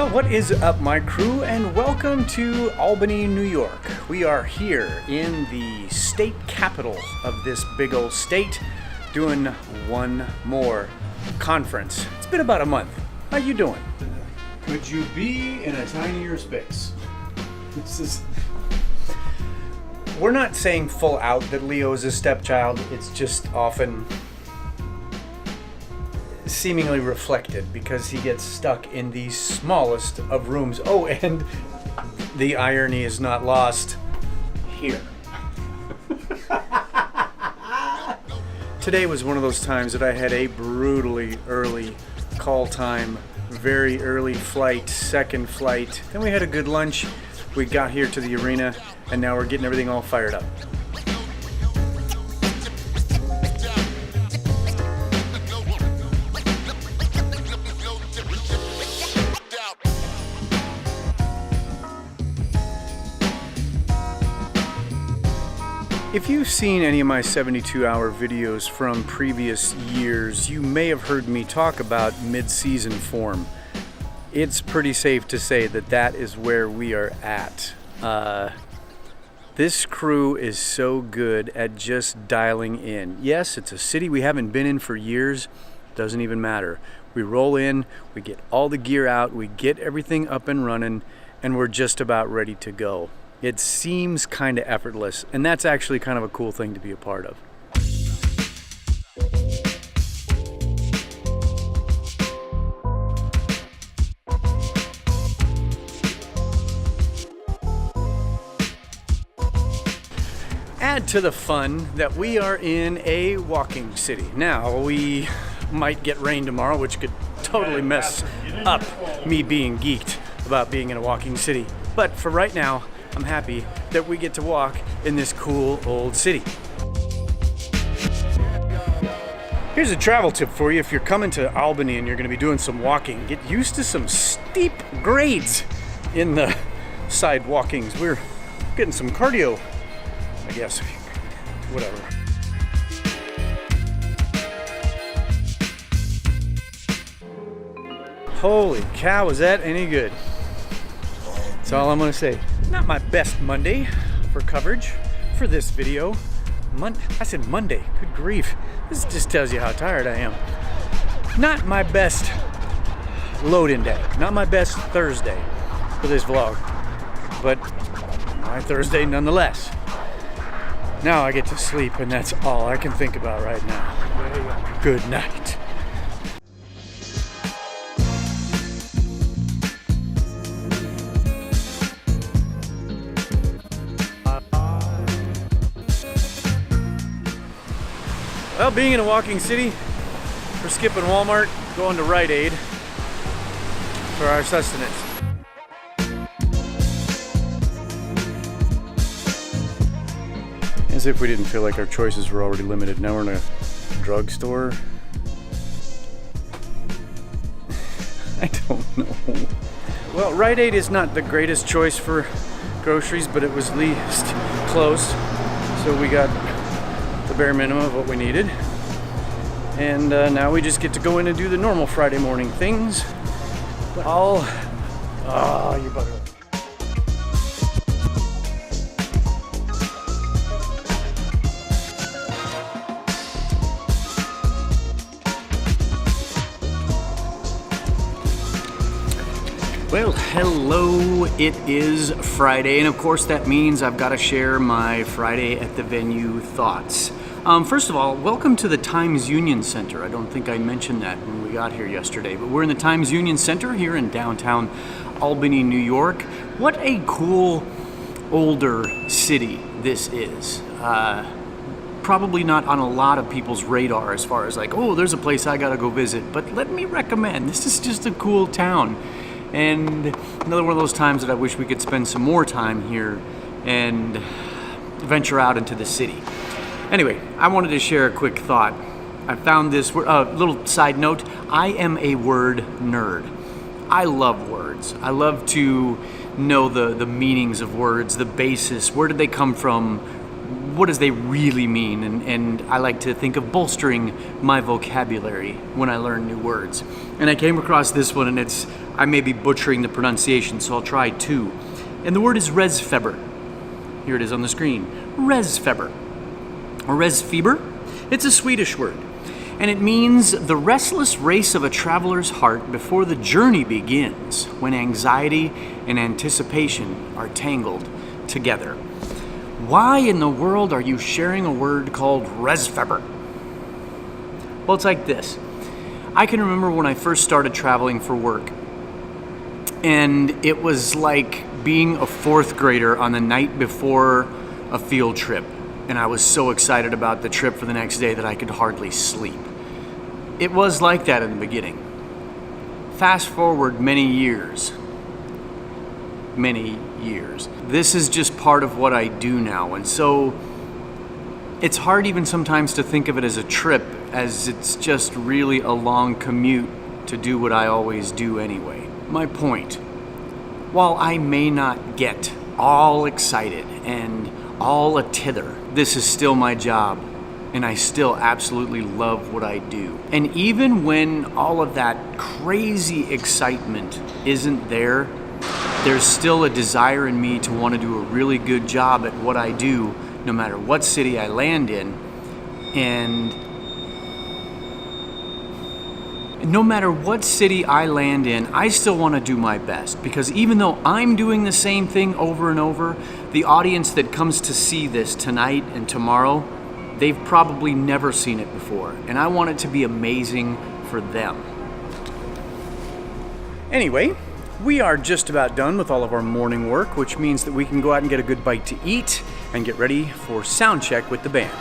Well, what is up, my crew, and welcome to Albany, New York. We are here in the state capital of this big old state doing one more conference. It's been about a month. How you doing? Could you be in a tinier space? We're not saying full out that Leo is a stepchild. It's just often seemingly reflected because he gets stuck in the smallest of rooms. Oh, and the irony is not lost here. Today was one of those times that I had a brutally early call time, very early flight, second flight. Then we had a good lunch. We got here to the arena, and now we're getting everything all fired up. If you've seen any of my 72-hour videos from previous years, you may have heard me talk about mid-season form. It's pretty safe to say that that is where we are at. This crew is so good at just dialing in. Yes, it's a city we haven't been in for years. Doesn't even matter. We roll in, we get all the gear out, we get everything up and running, and we're just about ready to go. It seems kind of effortless, and that's actually kind of a cool thing to be a part of. Add to the fun that we are in a walking city. Now, we might get rain tomorrow, which could totally mess up me being geeked about being in a walking city. But for right now, I'm happy that we get to walk in this cool old city. Here's a travel tip for you if you're coming to Albany and you're going to be doing some walking. Get used to some steep grades in the side walkings. We're getting some cardio, I guess, whatever. Holy cow, is that any good? That's all I'm gonna say. Not my best Monday for coverage for this video. I said Monday, good grief. This just tells you how tired I am. Not my best load-in day. Not my best Thursday for this vlog. But my Thursday nonetheless. Now I get to sleep, and that's all I can think about right now. Good night. Well, being in a walking city, we're skipping Walmart, going to Rite Aid for our sustenance. As if we didn't feel like our choices were already limited. Now we're in a drugstore. I don't know. Well, Rite Aid is not the greatest choice for groceries, but it was least close. So we got the bare minimum of what we needed. And now we just get to go in and do the normal Friday morning things. But you're bugging. Well, hello, it is Friday, and of course that means I've got to share my Friday at the venue thoughts. First of all, welcome to the Times Union Center. I don't think I mentioned that when we got here yesterday, but we're in the Times Union Center here in downtown Albany, New York. What a cool, older city this is. Probably not on a lot of people's radar as far as like, oh, there's a place I gotta go visit, but let me recommend, this is just a cool town. And another one of those times that I wish we could spend some more time here and venture out into the city. Anyway, I wanted to share a quick thought. I found this little side note. I am a word nerd. I love words. I love to know the meanings of words, the basis. Where did they come from? What does they really mean? And I like to think of bolstering my vocabulary when I learn new words. And I came across this one, and it's I may be butchering the pronunciation, so I'll try two. And the word is Resfeber. Here it is on the screen. Resfeber. Or Resfeber. It's a Swedish word. And it means the restless race of a traveler's heart before the journey begins, when anxiety and anticipation are tangled together. Why in the world are you sharing a word called Resfeber? Well, it's like this. I can remember when I first started traveling for work, and it was like being a fourth grader on the night before a field trip, and I was so excited about the trip for the next day that I could hardly sleep. It was like that in the beginning. Fast forward many years. This is just part of what I do now, and so it's hard even sometimes to think of it as a trip, as it's just really a long commute to do what I always do anyway. My point, while I may not get all excited and all a tither, this is still my job, and I still absolutely love what I do. And even when all of that crazy excitement isn't there, there's still a desire in me to want to do a really good job at what I do, no matter what city I land in. And no matter what city I land in, I still want to do my best, because even though I'm doing the same thing over and over, the audience that comes to see this tonight and tomorrow, they've probably never seen it before, and I want it to be amazing for them. Anyway, we are just about done with all of our morning work, which means that we can go out and get a good bite to eat and get ready for sound check with the band.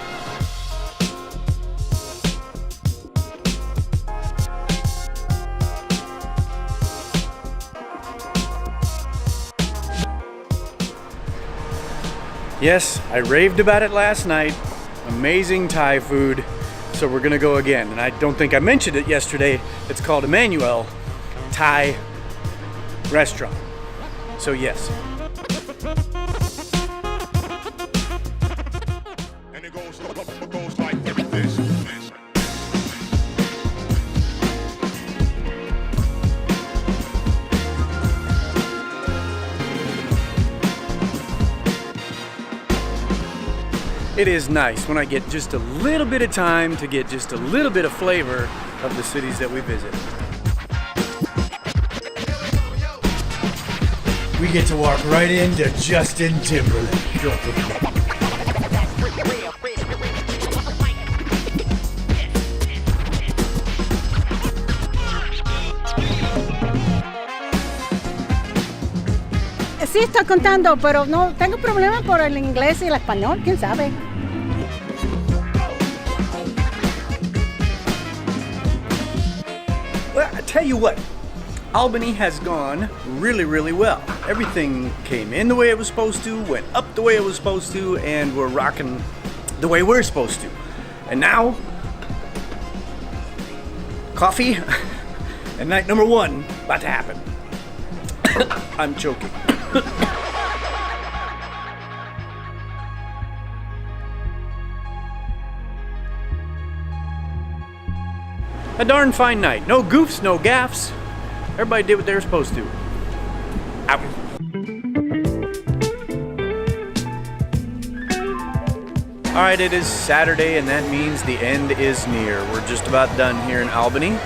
Yes, I raved about it last night. Amazing Thai food. So we're gonna go again. And I don't think I mentioned it yesterday. It's called Emmanuel Thai Restaurant. So yes. And it goes like this. It is nice when I get just a little bit of time to get just a little bit of flavor of the cities that we visit. We get to walk right into Justin Timberlake. Sí, estoy contando, pero no tengo problemas por el inglés y el español, quién sabe. Well, I tell you what, Albany has gone really, really well. Everything came in the way it was supposed to, went up the way it was supposed to, and we're rocking the way we're supposed to. And now, coffee, and night number one about to happen. I'm choking. A darn fine night. No goofs, no gaffs. Everybody did what they were supposed to. Out. All right, it is Saturday, and that means the end is near. We're just about done here in Albany.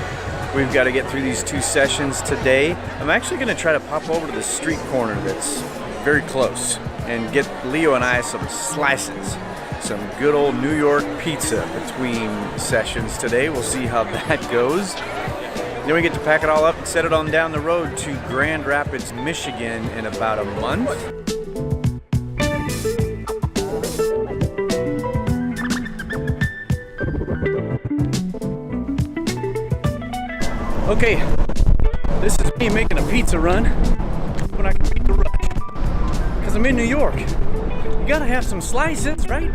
We've got to get through these 2 sessions today. I'm actually going to try to pop over to the street corner that's very close and get Leo and I some slices. Some good old New York pizza between sessions today. We'll see how that goes. Then we get to pack it all up and set it on down the road to Grand Rapids, Michigan in about a month. Okay, this is me making a pizza run when I can beat the rush. Because I'm in New York. You gotta have some slices, right?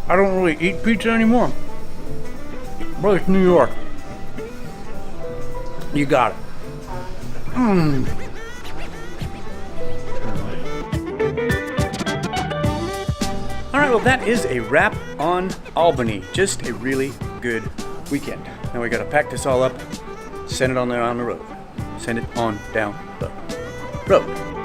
I don't really eat pizza anymore. But it's New York. You got it. All right, well, that is a wrap on Albany. Just a really good weekend. Now we got to pack this all up, send it on the road. Send it on down the road.